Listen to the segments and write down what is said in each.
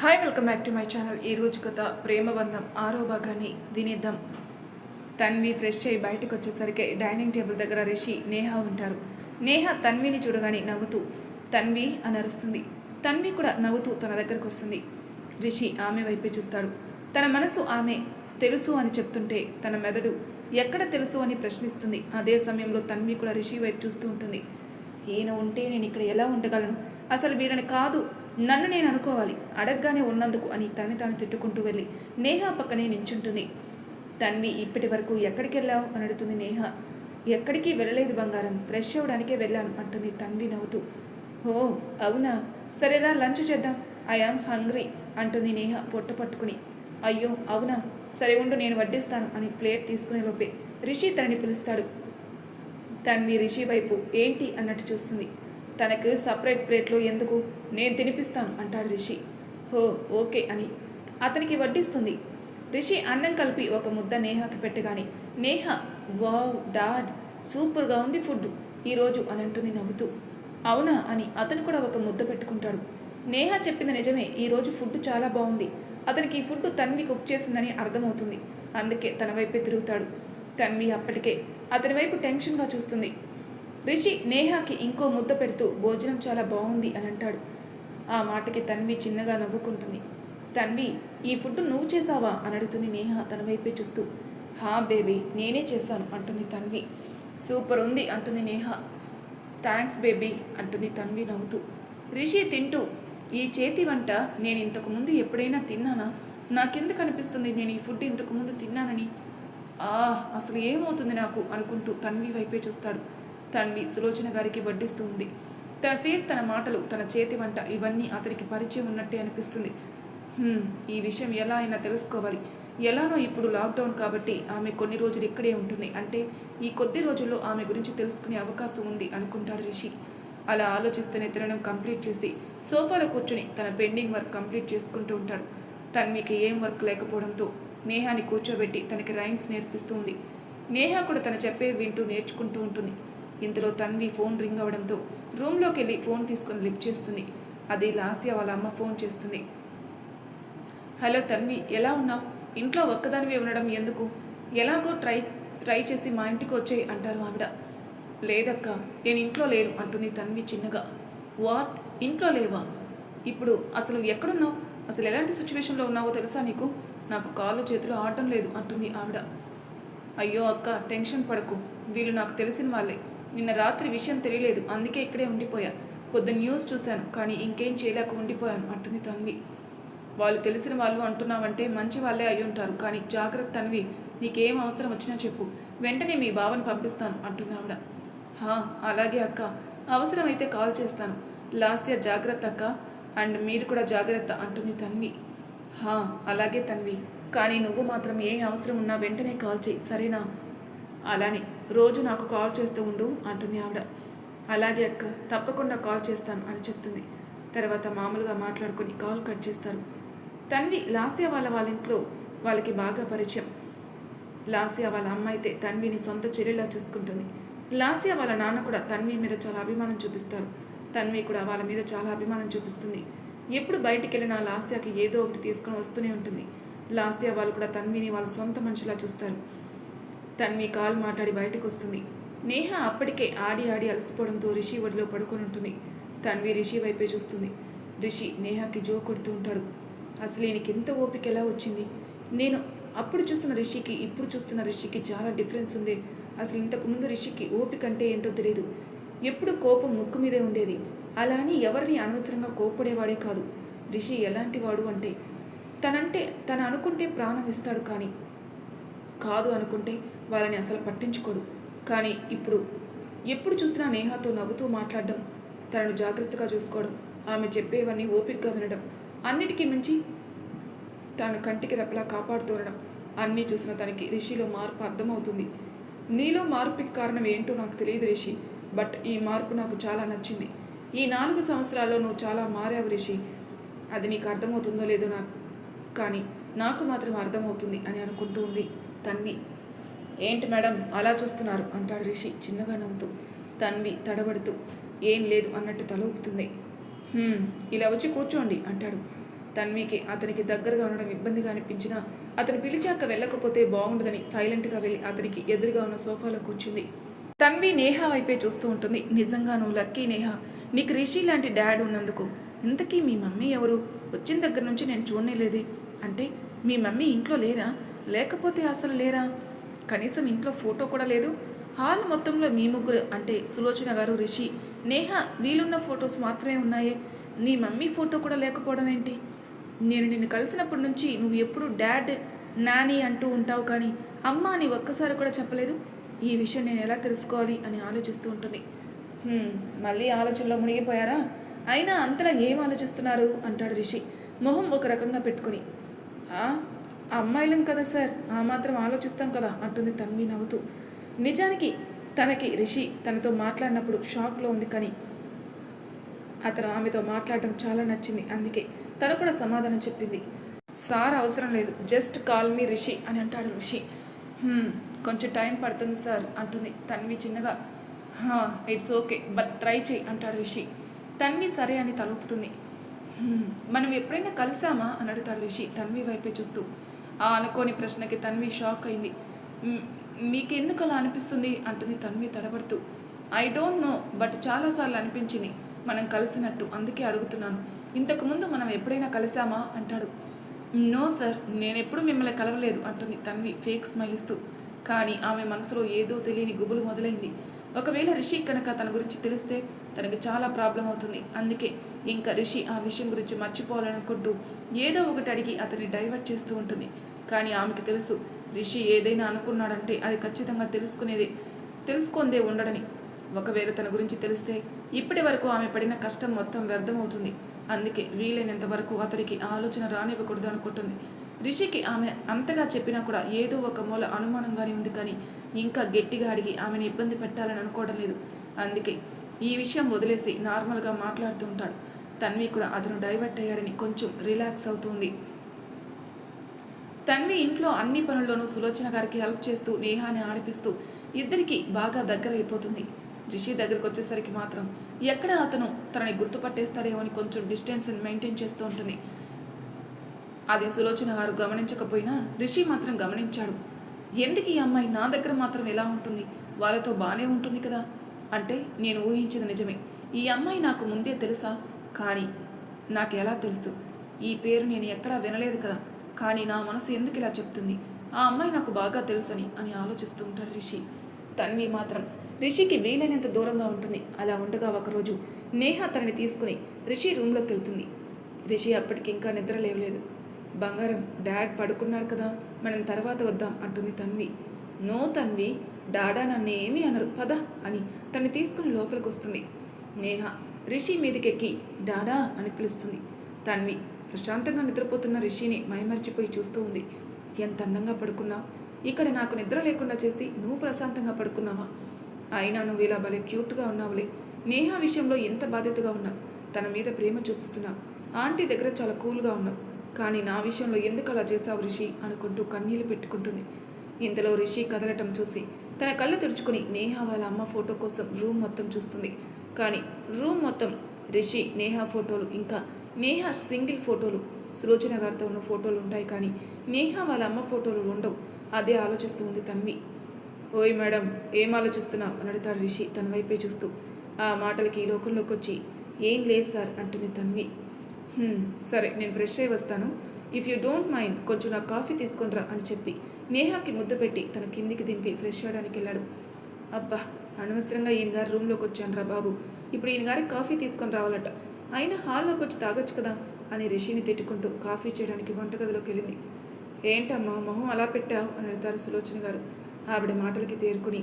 Hi welcome back to my channel. ఈరోజు కథ ప్రేమబంధం 6వ భాగాన్ని వినేద్దాం. తన్వి ఫ్రెష్ అయ్యి బయటకు వచ్చేసరికి డైనింగ్ టేబుల్ దగ్గర రిషి నేహ ఉంటారు. నేహ తన్విని చూడగానే నవ్వుతూ తన్వి అని అరుస్తుంది. తన్వి కూడా నవ్వుతూ తన దగ్గరకు వస్తుంది. రిషి ఆమె వైపే చూస్తాడు. తన మనసు ఆమె తెలుసు అని చెప్తుంటే తన మెదడు ఎక్కడ తెలుసు అని ప్రశ్నిస్తుంది. అదే సమయంలో తన్వి కూడా రిషి వైపు చూస్తూ ఉంటుంది. ఈయన ఉంటే నేను ఇక్కడ ఎలా ఉండగలను? అసలు వీళ్ళని కాదు, నన్ను నేను అనుకోవాలి, అడగగానే ఉన్నందుకు అని తనని తాను తిట్టుకుంటూ వెళ్ళి నేహ పక్కనే నించుంటుంది. తన్వి ఇప్పటి వరకు ఎక్కడికి వెళ్ళావు అని అడుగుతుంది నేహ. ఎక్కడికి వెళ్ళలేదు బంగారం, ఫ్రెష్ అవ్వడానికే వెళ్ళాను అంటుంది తన్వి నవ్వుతూ. ఓ అవునా, సరేరా లంచ్ చేద్దాం, ఐ యామ్ హంగ్రీ అంటుంది నేహ పొట్ట పట్టుకుని. అయ్యో అవునా, సరే ఉండు నేను వడ్డిస్తాను అని ప్లేట్ తీసుకునే లోపే రిషి తనని పిలుస్తాడు. తన్వి రిషి వైపు ఏంటి అన్నట్టు చూస్తుంది. తనకు సపరేట్ ప్లేట్లో ఎందుకు, నేను తినిపిస్తాను అంటాడు రిషి. హో ఓకే అని అతనికి వడ్డిస్తుంది. రిషి అన్నం కలిపి ఒక ముద్ద నేహకి పెట్టగానే నేహ వావ్ డాడ్ సూపర్గా ఉంది ఫుడ్ ఈరోజు అని అంటుంది నవ్వుతూ. అవునా అని అతను కూడా ఒక ముద్ద పెట్టుకుంటాడు. నేహ చెప్పింది నిజమే, ఈరోజు ఫుడ్ చాలా బాగుంది. అతనికి ఈ ఫుడ్ తన్వి కుక్ చేసిందని అర్థమవుతుంది. అందుకే తన వైపే తిరుగుతాడు. తన్వి అప్పటికే అతని వైపు టెన్షన్గా చూస్తుంది. రిషి నేహాకి ఇంకో ముద్ద పెడుతూ భోజనం చాలా బాగుంది అని అంటాడు. ఆ మాటకి తన్వి చిన్నగా నవ్వుకుంటుంది. తన్వి ఈ ఫుడ్ నువ్వు చేసావా అని అడుగుతుంది నేహ తన వైపే చూస్తూ. హా బేబీ నేనే చేశాను అంటుంది తన్వి. సూపర్ ఉంది అంటుంది నేహ. థ్యాంక్స్ బేబీ అంటుంది తన్వి నవ్వుతూ. రిషి తింటూ ఈ చేతి వంట నేను ఇంతకుముందు ఎప్పుడైనా తిన్నానా? నాకెందుకు అనిపిస్తుంది నేను ఈ ఫుడ్ ఇంతకుముందు తిన్నానని? అసలు ఏమవుతుంది నాకు అనుకుంటూ తన్వి వైపే చూస్తాడు. తన్వి సులోచన గారికి వడ్డిస్తూ ఉంది. తన ఫేస్, తన మాటలు, తన చేతి వంట ఇవన్నీ అతనికి పరిచయం ఉన్నట్టే అనిపిస్తుంది. ఈ విషయం ఎలా అయినా తెలుసుకోవాలి. ఎలానో ఇప్పుడు లాక్డౌన్ కాబట్టి ఆమె కొన్ని రోజులు ఇక్కడే ఉంటుంది. అంటే ఈ కొద్ది రోజుల్లో ఆమె గురించి తెలుసుకునే అవకాశం ఉంది అనుకుంటాడు రిషి. అలా ఆలోచిస్తూనే తినడం కంప్లీట్ చేసి సోఫాలో కూర్చుని తన పెండింగ్ వర్క్ కంప్లీట్ చేసుకుంటూ ఉంటాడు. తన్వికి ఏం వర్క్ లేకపోవడంతో నేహాని కూర్చోబెట్టి తనకి రైమ్స్ నేర్పిస్తూ ఉంది. నేహ కూడా తన చెప్పే వింటూ నేర్చుకుంటూ ఉంటుంది. ఇంతలో తన్వి ఫోన్ రింగ్ అవడంతో రూమ్లోకి వెళ్ళి ఫోన్ తీసుకొని లిఫ్ట్ చేస్తుంది. అది లాస్య వాళ్ళ అమ్మ ఫోన్ చేస్తుంది. హలో తన్వి, ఎలా ఉన్నావు? ఇంట్లో ఒక్కదానివే ఉండడం ఎందుకు? ఎలాగో ట్రై చేసి మా ఇంటికి వచ్చేయి అంటారు ఆవిడ. లేదక్క, నేను ఇంట్లో లేను అంటుంది తన్వి చిన్నగా. వాట్, ఇంట్లో లేవా? ఇప్పుడు అసలు ఎక్కడున్నావు? అసలు ఎలాంటి సిచ్యువేషన్లో ఉన్నావో తెలుసా నీకు? నాకు కాళ్ళు చేతులు ఆడటం లేదు అంటుంది ఆవిడ. అయ్యో అక్క, టెన్షన్ పడకు, వీళ్ళు నాకు తెలిసిన వాళ్ళే. నిన్న రాత్రి విషయం తెలియలేదు, అందుకే ఇక్కడే ఉండిపోయా. పొద్దున్న న్యూస్ చూశాను కానీ ఇంకేం చేయలేక ఉండిపోయాను అంటుంది తన్వి. వాళ్ళు తెలిసిన వాళ్ళు అంటున్నావంటే మంచి వాళ్ళే అయి ఉంటారు, కానీ జాగ్రత్త తన్వి, నీకేం అవసరం వచ్చినా చెప్పు, వెంటనే మీ బావని పంపిస్తాను అంటుంది ఆవిడ. అలాగే అక్క, అవసరమైతే కాల్ చేస్తాను. లాస్య జాగ్రత్త అక్క, అండ్ మీరు కూడా జాగ్రత్త అంటుంది తన్వి. అలాగే తన్వి, కానీ నువ్వు మాత్రం ఏం అవసరం ఉన్నా వెంటనే కాల్ చేయి, సరేనా? అలానే రోజు నాకు కాల్ చేస్తూ ఉండు అంటుంది ఆవిడ. అలాగే అక్క, తప్పకుండా కాల్ చేస్తాను అని చెప్తుంది. తర్వాత మామూలుగా మాట్లాడుకొని కాల్ కట్ చేస్తారు. తన్వి లాస్య వాళ్ళ ఇంట్లో వాళ్ళకి బాగా పరిచయం. లాస్య వాళ్ళ అమ్మ అయితే తన్విని సొంత చెల్లెలా చూసుకుంటుంది. లాస్య వాళ్ళ నాన్న కూడా తన్వి మీద చాలా అభిమానం చూపిస్తారు. తన్వి కూడా వాళ్ళ మీద చాలా అభిమానం చూపిస్తుంది. ఎప్పుడు బయటికి వెళ్ళినా లాస్యకి ఏదో ఒకటి తీసుకొని వస్తూనే ఉంటుంది. లాస్య వాళ్ళు కూడా తన్విని వాళ్ళ సొంత మనిషిలా చూస్తారు. తన్వి కాల్ మాట్లాడి బయటకు వస్తుంది. నేహ అప్పటికే ఆడి అలసిపోవడంతో రిషి ఒడిలో పడుకొని ఉంటుంది. తన్వి రిషి వైపే చూస్తుంది. రిషి నేహకి జో కొడుతూ ఉంటాడు. అసలు ఈయనకి ఎంత ఓపిక ఎలా వచ్చింది? నేను అప్పుడు చూస్తున్న రిషికి ఇప్పుడు చూస్తున్న రిషికి చాలా డిఫరెన్స్ ఉంది. అసలు ఇంతకుముందు రిషికి ఓపిక అంటే ఏంటో తెలియదు. ఎప్పుడు కోపం ముక్కు మీదే ఉండేది. అలా అని ఎవరిని అనవసరంగా కోపడేవాడే కాదు. రిషి ఎలాంటి వాడు అంటే తన అనుకుంటే ప్రాణం ఇస్తాడు, కానీ కాదు అనుకుంటే వాళ్ళని అసలు పట్టించుకోడు. కానీ ఇప్పుడు ఎప్పుడు చూసినా నేహతో నవ్వుతూ మాట్లాడడం, తనను జాగ్రత్తగా చూసుకోవడం, ఆమె చెప్పేవన్నీ ఓపికగా వినడం, అన్నిటికీ మించి తను కంటికి రెప్పలా కాపాడుతూ ఉండడం, అన్నీ చూసిన తనకి రిషిలో మార్పు అర్థమవుతుంది. నీలో మార్పుకి కారణం ఏంటో నాకు తెలియదు రిషి, బట్ ఈ మార్పు నాకు చాలా నచ్చింది. ఈ 4 సంవత్సరాల్లో నువ్వు చాలా మారావు రిషి. అది నీకు అర్థమవుతుందో లేదో కానీ నాకు మాత్రం అర్థమవుతుంది అని అనుకుంటూ ఉంది తన్వి. ఏంటి మేడం అలా చూస్తున్నారు అంటాడు రిషి చిన్నగా నవ్వుతూ. తన్వి తడబడుతూ ఏం లేదు అన్నట్టు తల ఊపుతుంది. ఇలా వచ్చి కూర్చోండి అంటాడు. తన్వికి అతనికి దగ్గరగా ఉండడం ఇబ్బందిగా అనిపించినా అతను పిలిచాక వెళ్ళకపోతే బాగుండదని సైలెంట్గా వెళ్ళి అతనికి ఎదురుగా ఉన్న సోఫాలో కూర్చుంది. తన్వి నేహ వైపే చూస్తూ ఉంటుంది. నిజంగా నువ్వు లక్కీ నేహ, నీకు రిషి లాంటి డాడ్ ఉన్నందుకు. ఇంతకీ మీ మమ్మీ ఎవరు? వచ్చిన దగ్గర నుంచి నేను చూడనేలేదే. అంటే మీ మమ్మీ ఇంట్లో లేరా? లేకపోతే అసలు లేరా? కనీసం ఇంట్లో ఫోటో కూడా లేదు. హాల్ మొత్తంలో మీ ముగ్గురు అంటే సులోచన గారు, రిషి, నేహ వీలున్న ఫొటోస్ మాత్రమే ఉన్నాయే. నీ మమ్మీ ఫోటో కూడా లేకపోవడం ఏంటి? నేను నిన్ను కలిసినప్పటి నుంచి నువ్వు ఎప్పుడు డాడ్, నాని అంటూ ఉంటావు, కానీ అమ్మ అని ఒక్కసారి కూడా చెప్పలేదు. ఈ విషయం నేను ఎలా తెలుసుకోవాలి అని ఆలోచిస్తూ ఉంటుంది. మళ్ళీ ఆలోచనలో మునిగిపోయారా? అయినా అంతలా ఏం ఆలోచిస్తున్నారు అంటాడు రిషి మొహం ఒక రకంగా పెట్టుకుని. అమ్మాయిలం కదా సార్, ఆ మాత్రం ఆలోచిస్తాం కదా అంటుంది తన్వి నవ్వుతూ. నిజానికి తనకి రిషి తనతో మాట్లాడినప్పుడు షాక్లో ఉంది, కానీ అతను ఆమెతో మాట్లాడడం చాలా నచ్చింది. అందుకే తను కూడా సమాధానం చెప్పింది. సార్ అవసరం లేదు, జస్ట్ కాల్ మీ రిషి అని అంటాడు రిషి. కొంచెం టైం పడుతుంది సార్ అంటుంది తన్వి చిన్నగా. ఇట్స్ ఓకే, బట్ ట్రై చేయి అంటాడు రిషి. తన్వి సరే అని తలుపుతుంది. మనం ఎప్పుడైనా కలిసామా అని అడుగుతాడు రిషి తన్వి వైపే చూస్తూ. ఆ అనుకోని ప్రశ్నకి తన్వి షాక్ అయింది. మీకెందుకు అలా అనిపిస్తుంది అంటుంది తన్వి తడబడుతూ. ఐ డోంట్ నో, బట్ చాలాసార్లు అనిపించింది మనం కలిసినట్టు, అందుకే అడుగుతున్నాను. ఇంతకుముందు మనం ఎప్పుడైనా కలిసామా అంటాడు. నో సార్, నేనెప్పుడు మిమ్మల్ని కలవలేదు అంటుంది తన్వి ఫేక్ స్మైల్ ఇస్తూ. కానీ ఆమె మనసులో ఏదో తెలియని గుబులు మొదలైంది. ఒకవేళ రిషి కనుక తన గురించి తెలిస్తే తనకి చాలా ప్రాబ్లం అవుతుంది. అందుకే ఇంకా రిషి ఆ విషయం గురించి మర్చిపోవాలనుకుంటూ ఏదో ఒకటి అడిగి అతన్ని డైవర్ట్ చేస్తూ ఉంటుంది. కానీ ఆమెకి తెలుసు, రిషి ఏదైనా అనుకున్నాడంటే అది ఖచ్చితంగా తెలుసుకుందే ఉండడని. ఒకవేళ తన గురించి తెలిస్తే ఇప్పటి వరకు ఆమె పడిన కష్టం మొత్తం వ్యర్థమవుతుంది. అందుకే వీలైనంత వరకు అతనికి ఆలోచన రానివ్వకూడదు అనుకుంటుంది. రిషికి ఆమె అంతగా చెప్పినా కూడా ఏదో ఒక మూల అనుమానంగానే ఉంది, కానీ ఇంకా గట్టిగా అడిగి ఆమెను ఇబ్బంది పెట్టాలని అనుకోవడం లేదు. అందుకే ఈ విషయం వదిలేసి నార్మల్గా మాట్లాడుతూ ఉంటాడు. తన్వి కూడా అతను డైవర్ట్ అయ్యాడని కొంచెం రిలాక్స్ అవుతుంది. తన్వి ఇంట్లో అన్ని పనుల్లోనూ సులోచన గారికి హెల్ప్ చేస్తూ నేహాని ఆడిపిస్తూ ఇద్దరికి బాగా దగ్గర అయిపోతుంది. రిషి దగ్గరకు వచ్చేసరికి మాత్రం ఎక్కడ అతను తనని గుర్తుపట్టేస్తాడేమో అని కొంచెం డిస్టెన్స్ మెయింటైన్ చేస్తూ ఉంటుంది. అది సులోచన గారు గమనించకపోయినా రిషి మాత్రం గమనించాడు. ఎందుకు ఈ అమ్మాయి నా దగ్గర మాత్రం ఎలా ఉంటుంది? వాళ్ళతో బాగానే ఉంటుంది కదా. అంటే నేను ఊహించింది నిజమే. ఈ అమ్మాయి నాకు ముందే తెలుసా? కానీ నాకు ఎలా తెలుసు? ఈ పేరు నేను ఎక్కడా వినలేదు కదా. కానీ నా మనసు ఎందుకు ఇలా చెప్తుంది? ఆ అమ్మాయి నాకు బాగా తెలుసని అని ఆలోచిస్తూ ఉంటాడు రిషి. తన్వి మాత్రం రిషికి వీలైనంత దూరంగా ఉంటుంది. అలా ఉండగా ఒకరోజు నేహ తనని తీసుకుని రిషి రూమ్లోకి వెళ్తుంది. రిషి అప్పటికి ఇంకా నిద్ర లేవలేదు. బంగారం, డాడ్ పడుకున్నాడు కదా, మనం తర్వాత వద్దాం అంటుంది తన్వి. నో తన్వి, డాడా నన్ను ఏమీ అనరు, పద అని తన్ని తీసుకుని లోపలికి వస్తుంది. నేహ రిషి మీదకెక్కి డాడా అని పిలుస్తుంది. తన్వి ప్రశాంతంగా నిద్రపోతున్న రిషిని మైమర్చిపోయి చూస్తూ ఉంది. ఎంత అందంగా పడుకున్నావు, ఇక్కడ నాకు నిద్ర లేకుండా చేసి నువ్వు ప్రశాంతంగా పడుకున్నావా? అయినా నువ్వు ఇలా భలే క్యూట్గా ఉన్నావులే. నేహ విషయంలో ఎంత బాధ్యతగా ఉన్నావు, తన మీద ప్రేమ చూపిస్తున్నావు, ఆంటీ దగ్గర చాలా కూల్గా ఉన్నావు, కానీ నా విషయంలో ఎందుకు అలా చేశావు రిషి అనుకుంటూ కన్నీళ్లు పెట్టుకుంటుంది. ఇంతలో రిషి కదలటం చూసి తన కళ్ళు తుడుచుకుని నేహ వాళ్ళ అమ్మ ఫోటో కోసం రూమ్ మొత్తం చూస్తుంది. కానీ రూమ్ మొత్తం రిషి, నేహ ఫోటోలు, ఇంకా నేహ సింగిల్ ఫోటోలు, సులోచన గారితో ఉన్న ఫోటోలు ఉంటాయి, కానీ నేహ వాళ్ళ అమ్మ ఫోటోలు ఉండవు. అదే ఆలోచిస్తూ ఉంది తన్వి. ఓయ్ మేడం, ఏం ఆలోచిస్తున్నావు అని అడుగుతాడు రిషి తన వైపే చూస్తూ. ఆ మాటలకి ఈ లోకంలోకి వచ్చి ఏం లేదు సార్ అంటుంది తన్వి. సరే, నేను ఫ్రెష్ అయ్యి వస్తాను. ఇఫ్ యూ డోంట్ మైండ్ కొంచెం నాకు కాఫీ తీసుకొనిరా అని చెప్పి నేహాకి ముద్ద పెట్టి తన కిందికి దింపి ఫ్రెష్ అవ్వడానికి వెళ్ళాడు. అబ్బా, అనవసరంగా ఈయన గారి రూమ్లోకి వచ్చాను రా బాబు. ఇప్పుడు ఈయన గారికి కాఫీ తీసుకొని రావాలట. అయినా హాల్లోకి వచ్చి తాగొచ్చు కదా అని రిషిని తిట్టుకుంటూ కాఫీ చేయడానికి వంటగదిలోకి వెళ్ళింది. ఏంటమ్మా మొహం అలా పెట్టావు అని అడుగుతారు సులోచన గారు. ఆవిడ మాటలకి తేరుకుని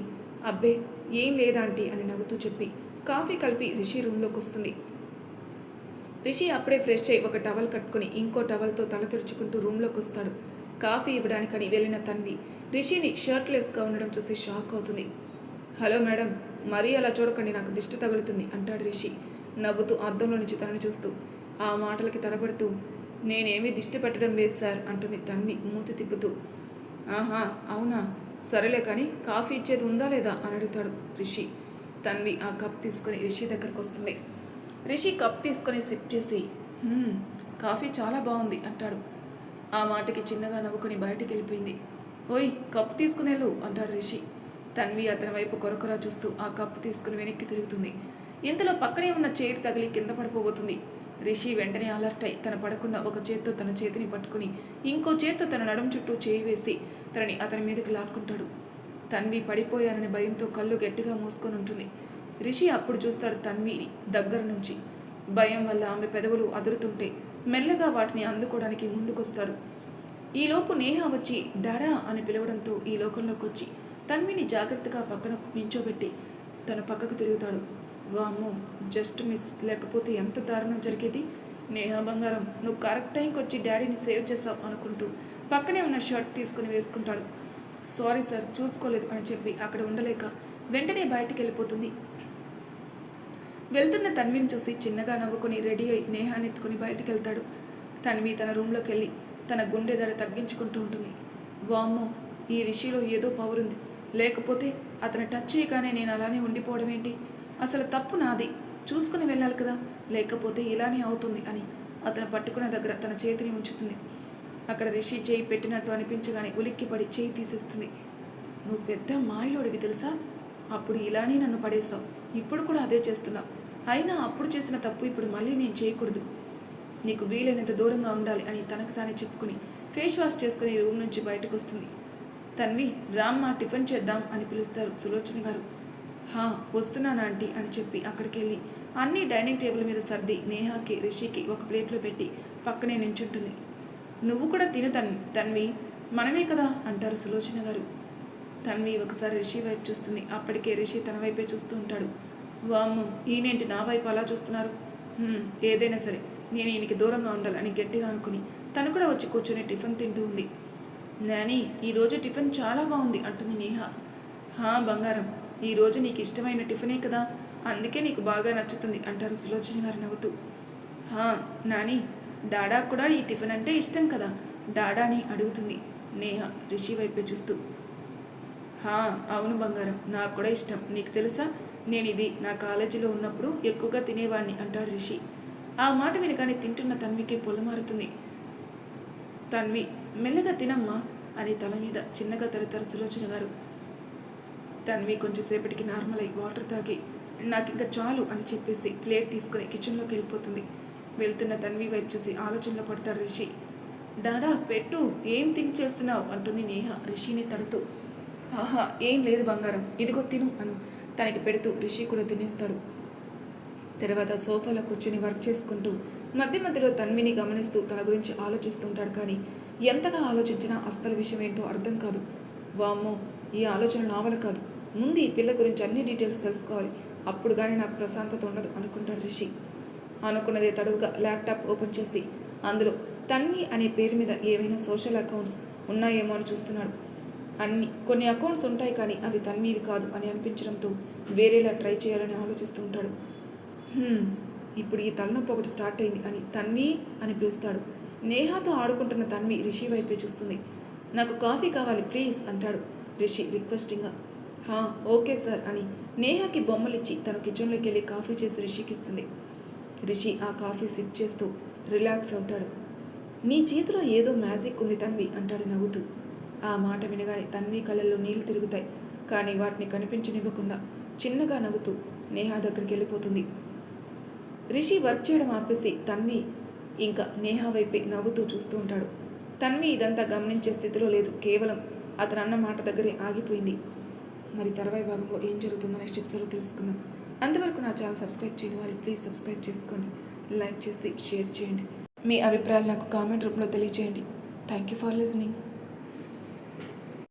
అబ్బే ఏం లేదాంటీ అని నవ్వుతూ చెప్పి కాఫీ కలిపి రిషి రూమ్లోకి వస్తుంది. రిషి అప్పుడే ఫ్రెష్ అయ్యి ఒక టవల్ కట్టుకుని ఇంకో టవల్తో తల తుడుచుకుంటూ రూమ్లోకి వస్తాడు. కాఫీ ఇవ్వడానికని వెళ్ళిన తన్వి రిషిని షర్ట్లెస్గా ఉండడం చూసి షాక్ అవుతుంది. హలో మేడం, మరీ అలా చూడకండి, నాకు దిష్టి తగులుతుంది అంటాడు రిషి నవ్వుతూ అద్దంలో నుంచి తనని చూస్తూ. ఆ మాటలకి తడబడుతూ నేనేమీ దిష్టి పెట్టడం లేదు సార్ అంటుంది తన్వి మూతి తిప్పుతూ. ఆహా అవునా, సరేలే, కానీ కాఫీ ఇచ్చేది ఉందా లేదా అని అడుగుతాడు రిషి. తన్వి ఆ కప్ తీసుకొని రిషి దగ్గరకు వస్తుంది. రిషి కప్ తీసుకొని సిప్ చేసి కాఫీ చాలా బాగుంది అంటాడు. ఆ మాటకి చిన్నగా నవ్వుకొని బయటికి వెళ్ళిపోయింది. ఓయ్ కప్పు తీసుకునేళ్ళు అంటాడు రిషి. తన్వి అతని వైపు కొరకొరా చూస్తూ ఆ కప్పు తీసుకుని వెనక్కి తిరుగుతుంది. ఇంతలో పక్కనే ఉన్న చైర్ తగిలి కింద పడిపోబోతుంది. రిషి వెంటనే అలర్ట్ అయి తన పడకుండా ఒక చేత్తో తన చేతిని పట్టుకుని ఇంకో చేత్తో తన నడుం చుట్టూ చేయి వేసి తనని అతని మీదకి లాక్కుంటాడు. తన్వి పడిపోయాననే భయంతో కళ్ళు గట్టిగా మూసుకొని ఉంటుంది. రిషి అప్పుడు చూస్తాడు తన్విని దగ్గర నుంచి. భయం వల్ల ఆమె పెదవులు అదురుతుంటే మెల్లగా వాటిని అందుకోవడానికి ముందుకొస్తాడు. ఈలోపు నేహ వచ్చి డాడా అని పిలవడంతో ఈ లోకంలోకి వచ్చి తన్విని జాగ్రత్తగా పక్కన నించోబెట్టి తన పక్కకు తిరుగుతాడు. వామ్మో, జస్ట్ మిస్, లేకపోతే ఎంత దారుణం జరిగేది. నేహ బంగారం, నువ్వు కరెక్ట్ టైంకి వచ్చి డాడీని సేవ్ చేస్తావు అనుకుంటూ పక్కనే ఉన్న షర్ట్ తీసుకుని వేసుకుంటాడు. సారీ సార్, చూసుకోలేదు అని చెప్పి అక్కడ ఉండలేక వెంటనే బయటికి వెళ్ళిపోతుంది. వెళ్తున్న తన్విని చూసి చిన్నగా నవ్వుకొని రెడీ అయి నేహాన్ని ఎత్తుకుని బయటికి వెళ్తాడు. తన్వి తన రూమ్లోకి వెళ్ళి తన గుండె దడ తగ్గించుకుంటూ ఉంటుంది. వామ్మో, ఈ రిషిలో ఏదో పవర్ ఉంది, లేకపోతే అతను టచ్ చేయగానే నేను అలానే ఉండిపోవడం ఏంటి? అసలు తప్పు నాది, చూసుకుని వెళ్ళాలి కదా, లేకపోతే ఇలానే అవుతుంది అని అతను పట్టుకున్న దగ్గర తన చేతిని ఉంచుతుంది. అక్కడ రిషి చేయి పెట్టినట్టు అనిపించగానే ఉలిక్కిపడి చేయి తీసేస్తుంది. నువ్వు పెద్ద మాయలోడివి తెలుసా, అప్పుడు ఇలానే నన్ను పడేసావు, ఇప్పుడు కూడా అదే చేస్తున్నావు. అయినా అప్పుడు చేసిన తప్పు ఇప్పుడు మళ్ళీ నేను చేయకూడదు, నీకు వీలైనంత దూరంగా ఉండాలి అని తనకు తానే చెప్పుకుని ఫేస్ వాష్ చేసుకుని రూమ్ నుంచి బయటకు వస్తుంది. తన్వి, రామ్మ టిఫిన్ చేద్దాం అని పిలుస్తారు సులోచన గారు. హా వస్తున్నాను ఆంటీ అని చెప్పి అక్కడికి వెళ్ళి అన్నీ డైనింగ్ టేబుల్ మీద సర్ది నేహాకి రిషికి ఒక ప్లేట్లో పెట్టి పక్కనే నించుంటుంది. నువ్వు కూడా తిను తన్వి, మనమే కదా అంటారు సులోచన గారు. తన్వి ఒకసారి రిషి వైపు చూస్తుంది. అప్పటికే రిషి తన వైపే చూస్తూ ఉంటాడు. వామ్మ, ఈయనేంటి నా వైపు అలా చూస్తున్నారు? ఏదైనా సరే నేను ఈయనకి దూరంగా ఉండాలి అని గట్టిగా అనుకుని తను కూడా వచ్చి కూర్చొని టిఫిన్ తింటూ ఉంది. నాని, ఈరోజు టిఫిన్ చాలా బాగుంది అంటుంది నేహ. హా బంగారం, ఈరోజు నీకు ఇష్టమైన టిఫినే కదా, అందుకే నీకు బాగా నచ్చుతుంది అంటారు సులోచన గారు నవ్వుతూ. హా నాని, డాడా కూడా ఈ టిఫిన్ అంటే ఇష్టం కదా, డాడాని అడుగుతుంది నేహ రిషి వైపే చూస్తూ. హా అవును బంగారం, నాకు కూడా ఇష్టం. నీకు తెలుసా, నేను ఇది నా కాలేజీలో ఉన్నప్పుడు ఎక్కువగా తినేవాడిని అంటాడు రిషి. ఆ మాట వినగానే తింటున్న తన్వికి పొలమారుతుంది. తన్వి, మెల్లగా తినమ్మా అని తల మీద చిన్నగా తడతారు సులోచన గారు. తన్వి కొంచెంసేపటికి నార్మల్ అయి వాటర్ తాగి నాకు ఇంకా చాలు అని చెప్పేసి ప్లేట్ తీసుకుని కిచెన్లోకి వెళ్ళిపోతుంది. వెళ్తున్న తన్వి వైపు చూసి ఆలోచనలో పడతాడు రిషి. డాడా పెట్టు, ఏం థింక్ చేస్తున్నావు అంటుంది నేహ రిషిని తడుతూ. ఆహా ఏం లేదు బంగారం, ఇదిగో తిను అను తనకి పెడుతూ రిషి కూడా తినేస్తాడు. తర్వాత సోఫాలో కూర్చుని వర్క్ చేసుకుంటూ మధ్య మధ్యలో తన్విని గమనిస్తూ తన గురించి ఆలోచిస్తుంటాడు. కానీ ఎంతగా ఆలోచించినా అస్సలు విషయం ఏంటో అర్థం కాదు. వామ్మో, ఈ ఆలోచన నావల కాదు, ముందు ఈ పిల్ల గురించి అన్ని డీటెయిల్స్ తెలుసుకోవాలి, అప్పుడు కానీ నాకు ప్రశాంతత ఉండదు అనుకుంటాడు రిషి. అనుకున్నదే తడువుగా ల్యాప్టాప్ ఓపెన్ చేసి అందులో తన్వి అనే పేరు మీద ఏవైనా సోషల్ అకౌంట్స్ ఉన్నాయేమో అని చూస్తున్నాడు. కొన్ని అకౌంట్స్ ఉంటాయి కానీ అవి తన్వివి కాదు అని అనిపించడంతో వేరేలా ట్రై చేయాలని ఆలోచిస్తూ ఉంటాడు. ఇప్పుడు ఈ తలనొప్పి ఒకటి స్టార్ట్ అయింది అని తన్వి అని పిలుస్తాడు. నేహాతో ఆడుకుంటున్న తన్వి రిషి వైపే చూస్తుంది. నాకు కాఫీ కావాలి ప్లీజ్ అంటాడు రిషి రిక్వెస్టింగ్గా. ఓకే సార్ అని నేహాకి బొమ్మలిచ్చి తను కిచెన్లోకి వెళ్ళి కాఫీ చేసి రిషికి ఇస్తుంది. రిషి ఆ కాఫీ సిప్ చేస్తూ రిలాక్స్ అవుతాడు. నీ చేతిలో ఏదో మ్యాజిక్ ఉంది తన్వి అంటాడు నవ్వుతూ. ఆ మాట వినగానే తన్వి కళ్ళల్లో నీళ్లు తిరుగుతాయి. కానీ వాటిని కనిపించనివ్వకుండా చిన్నగా నవ్వుతూ నేహా దగ్గరికి వెళ్ళిపోతుంది. రిషి వర్క్ చేయడం ఆపేసి తన్వి ఇంకా నేహా వైపే నవ్వుతూ చూస్తూ ఉంటాడు. తన్వి ఇదంతా గమనించే స్థితిలో లేదు, కేవలం అతను అన్న మాట దగ్గరే ఆగిపోయింది. మరి తర్వాయి భాగంలో ఏం జరుగుతుందో నెక్స్ట్ ఎపిసోడ్లో తెలుసుకుందాం. అంతవరకు నా ఛానల్ సబ్స్క్రైబ్ చేయని వాళ్ళు ప్లీజ్ సబ్స్క్రైబ్ చేసుకోండి, లైక్ చేసి షేర్ చేయండి. మీ అభిప్రాయాలు నాకు కామెంట్ రూపంలో తెలియజేయండి. Thank you for listening.